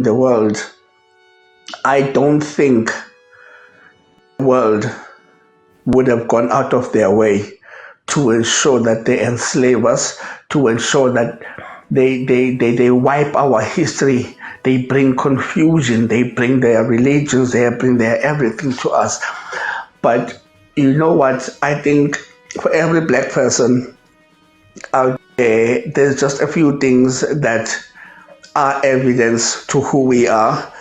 the world, I don't think the world would have gone out of their way to ensure that they enslave us, to ensure that they wipe our history, they bring confusion, they bring their religions, they bring their everything to us. But you know what? I think for every black person out there, there's just a few things that are evidence to who we are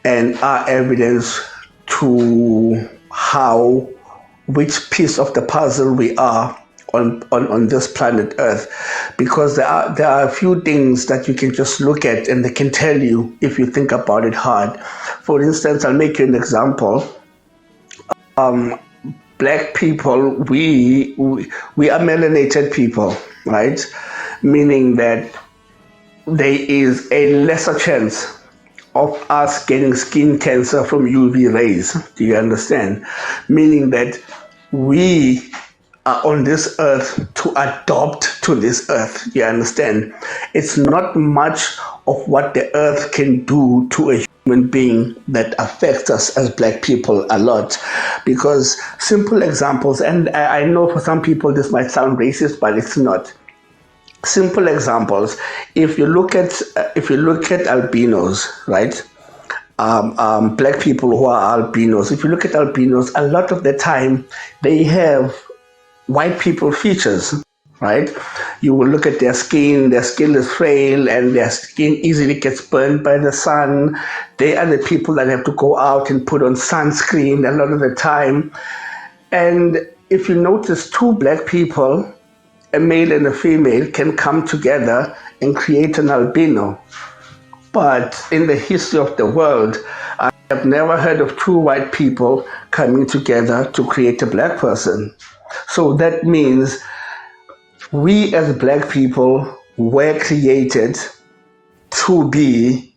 and are evidence to how which piece of the puzzle we are on this planet Earth. Because there are a few things that you can just look at and they can tell you if you think about it hard. For instance, I'll make you an example. Black people, we are melanated people, right? Meaning that there is a lesser chance of us getting skin cancer from UV rays. Do you understand? Meaning that we are on this earth to adopt to this earth. Do you understand? It's not much of what the earth can do to a human being that affects us as black people a lot. Because simple examples, and I know for some people this might sound racist, but it's not. Simple examples. If you look at albinos, right? Black people who are albinos. If you look at albinos, a lot of the time they have white people features, right? You will look at their skin is frail and their skin easily gets burned by the sun. They are the people that have to go out and put on sunscreen a lot of the time. And if you notice, two black people, a male and a female, can come together and create an albino. But in the history of the world, I have never heard of two white people coming together to create a black person. So that means we as black people were created to be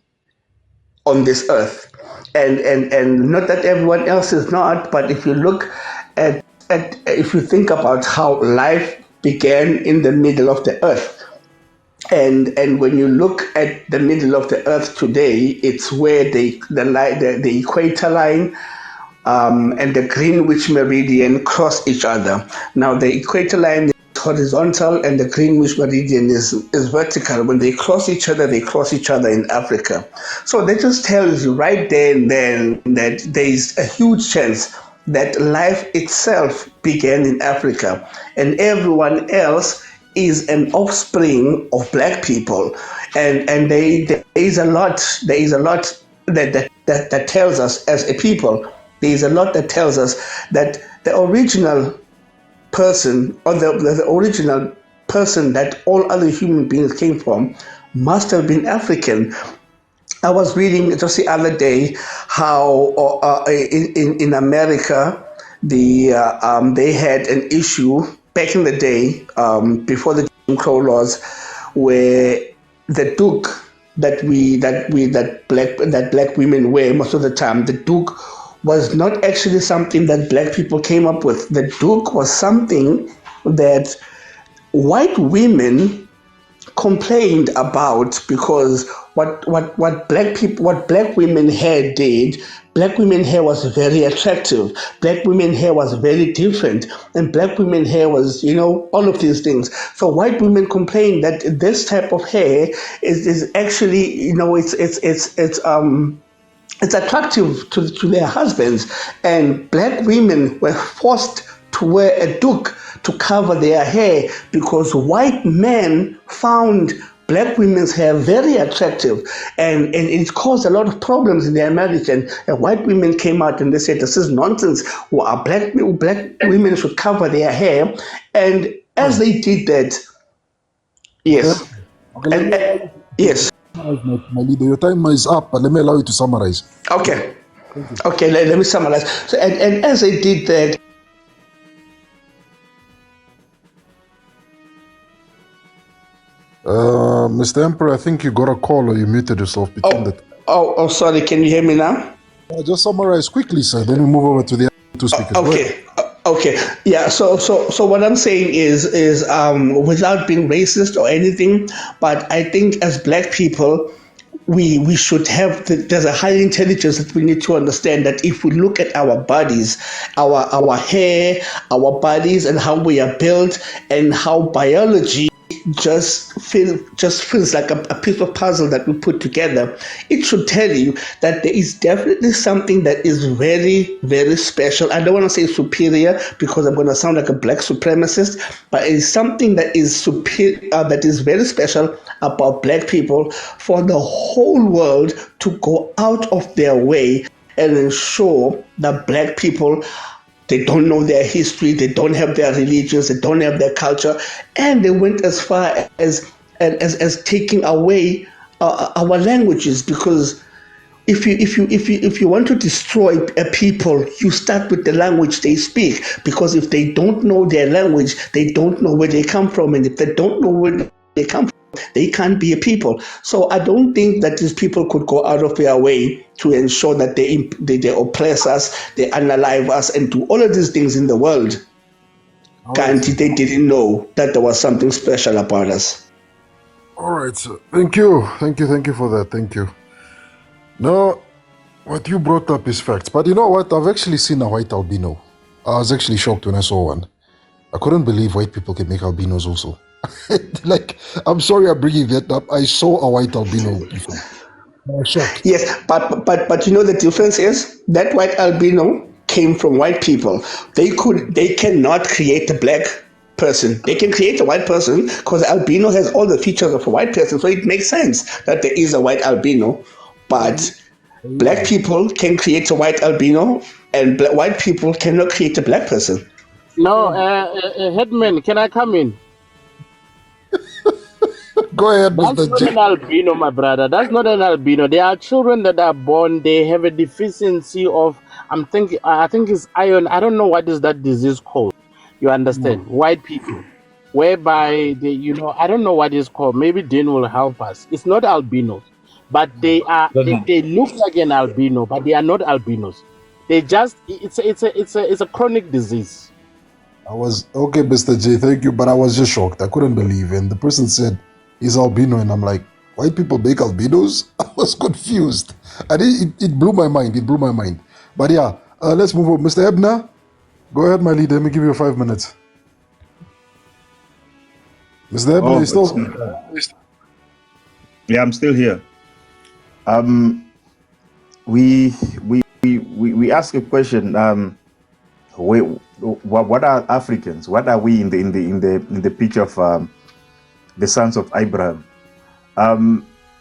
on this earth. And not that everyone else is not, but if you look at if you think about how life began in the middle of the earth, and when you look at the middle of the earth today, it's where the equator line and the Greenwich meridian cross each other. Now the equator line is horizontal and the Greenwich meridian is vertical. When they cross each other in Africa. So that just tells you right there and then that there is a huge chance that life itself began in Africa and everyone else is an offspring of black people. And there is a lot that tells us as a people. There is a lot that tells us that the original person or the original person that all other human beings came from must have been African. I was reading just the other day how in America they had an issue back in the day before the Jim Crow laws, where the duke that black women wear most of the time, the duke was not actually something that black people came up with. The duke was something that white women complained about because what black women hair did, black women hair was very attractive, black women hair was very different, and black women hair was, all of these things. So white women complained that this type of hair is actually, it's attractive to their husbands, and black women were forced to wear a duke to cover their hair because white men found black women's hair very attractive, and it caused a lot of problems in the American. And white women came out and they said, this is nonsense. Black women should cover their hair. And as they did that, yes. Yes. My leader, your time is up, but let me allow you to summarize. Okay. Okay, let me summarize. So, and as they did that, Mr. Emperor, I think you got a call or you muted yourself. Sorry. Can you hear me now? Just summarize quickly, sir. Then we move over to the two speakers. Okay. Yeah. So what I'm saying is without being racist or anything, but I think as black people, we should have there's a high intelligence that we need to understand that if we look at our bodies, our hair, our bodies, and how we are built, and how biology just feels like a piece of puzzle that we put together, it should tell you that there is definitely something that is very, very special. I don't want to say superior because I'm going to sound like a black supremacist, but it's something that is superior, that is very special about black people, for the whole world to go out of their way and ensure that black people, they don't know their history, they don't have their religions, they don't have their culture, and they went as far as taking away our languages. Because if you want to destroy a people, you start with the language they speak. Because if they don't know their language, they don't know where they come from, and if they don't know where they come from, they can't be a people. So I don't think that these people could go out of their way to ensure that they oppress us, they unalive us, and do all of these things in the world. All right, Guarantee they didn't know that there was something special about us. all right, sir. Thank you for that. Thank you. No, what you brought up is facts, but you know what? I've actually seen a white albino. I was actually shocked when I saw one. I couldn't believe white people can make albinos also. Like, I'm sorry I'm bringing that up. I saw a white albino before. I was shocked. Yes, but you know the difference is that white albino came from white people. They cannot create a black person. They can create a white person because albino has all the features of a white person. So it makes sense that there is a white albino. But black people can create a white albino, and white people cannot create a black person. No, Headman, can I come in? Go ahead, That's Mr. not J. an albino, my brother. That's not an albino. There are children that are born, they have a deficiency of, I think it's iron. I don't know what is that disease called. You understand? White people. Whereby I don't know what it's called. Maybe Dean will help us. It's not albinos, but they look like an albino, but they are not albinos. It's a chronic disease. I was okay, Mr. J. Thank you, but I was just shocked. I couldn't believe, and the person said he's albino, and I'm like, white people make albinos? I was confused. It blew my mind. It blew my mind. But yeah, let's move on. Mr. Ebner, go ahead, my leader. Let me give you 5 minutes. Mr. Ebner, you still? Yeah, I'm still here. We ask a question. What are Africans? What are we in the picture of the sons of Abraham?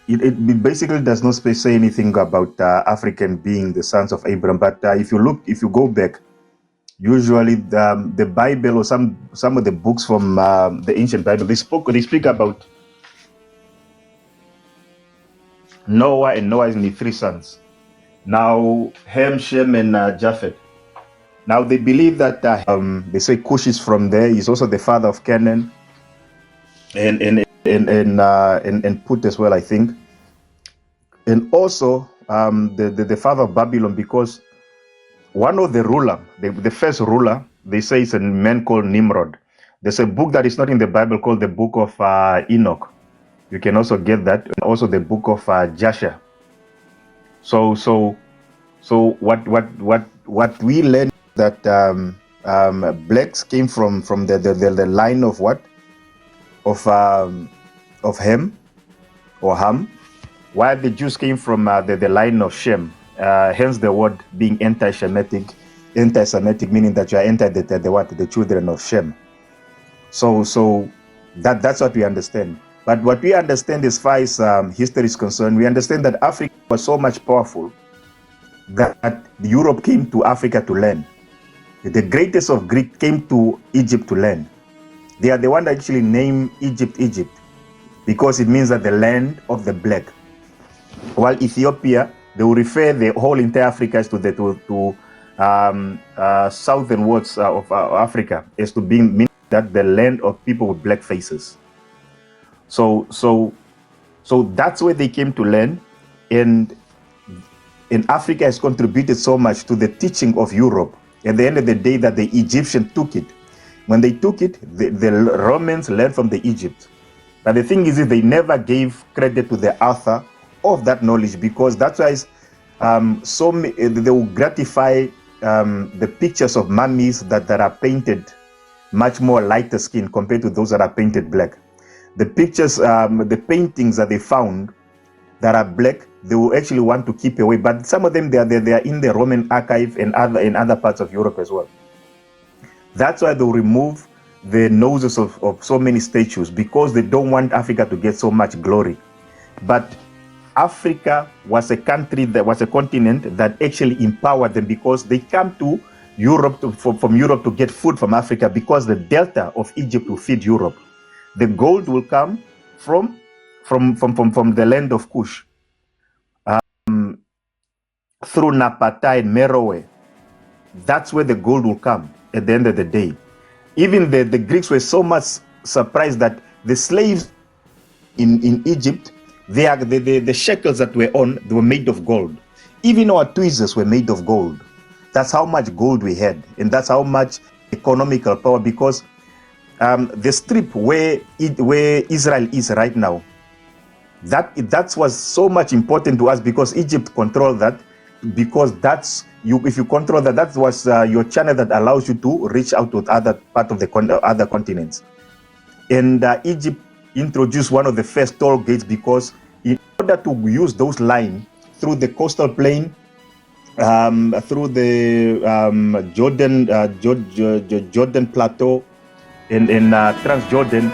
It basically does not say anything about African being the sons of Abraham. But if you go back, usually the Bible or some of the books from the ancient Bible, they speak about Noah and Noah's three sons. Now Ham, Shem, and Japheth. Now they believe that they say Cush is from there. He's also the father of Canaan and Put as well, I think. And also the father of Babylon, because one of the ruler, the first ruler, they say it's a man called Nimrod. There's a book that is not in the Bible called the Book of Enoch. You can also get that, and also the Book of Jasher. So what we learn that blacks came from the line of what? Of Ham or Ham, while the Jews came from the line of Shem. Hence the word being anti-Semitic, meaning that you are the children of Shem. So that's what we understand. But what we understand as far as history is concerned, we understand that Africa was so much powerful that Europe came to Africa to learn. The greatest of Greek came to Egypt to learn. They are the one that actually named Egypt, because it means that the land of the black. While Ethiopia, they will refer the whole entire Africa as to southern words of Africa as to mean that the land of people with black faces. So that's where they came to learn, and Africa has contributed so much to the teaching of Europe. At the end of the day, that the Egyptians took it. When they took it, the Romans learned from the Egypt. But the thing is, they never gave credit to the author of that knowledge, because that's why they will gratify the pictures of mummies that are painted much more lighter skin compared to those that are painted black. The pictures, the paintings that they found that are black, they will actually want to keep away. But some of them, they are in the Roman archive and other parts of Europe as well. That's why they'll remove the noses of so many statues, because they don't want Africa to get so much glory. But Africa was a continent that actually empowered them, because they come to Europe from Europe to get food from Africa, because the delta of Egypt will feed Europe. The gold will come from the land of Kush, through Napata and Meroe. That's where the gold will come at the end of the day. Even the Greeks were so much surprised that the slaves in Egypt, the shekels that were on, they were made of gold. Even our tweezers were made of gold. That's how much gold we had, and that's how much economical power, because the strip where Israel is right now, that was so much important to us, because Egypt controlled that, because if you control that was your channel that allows you to reach out to other part of the other continents. And Egypt introduced one of the first toll gates, because in order to use those lines through the coastal plain, through the Jordan Plateau and Transjordan,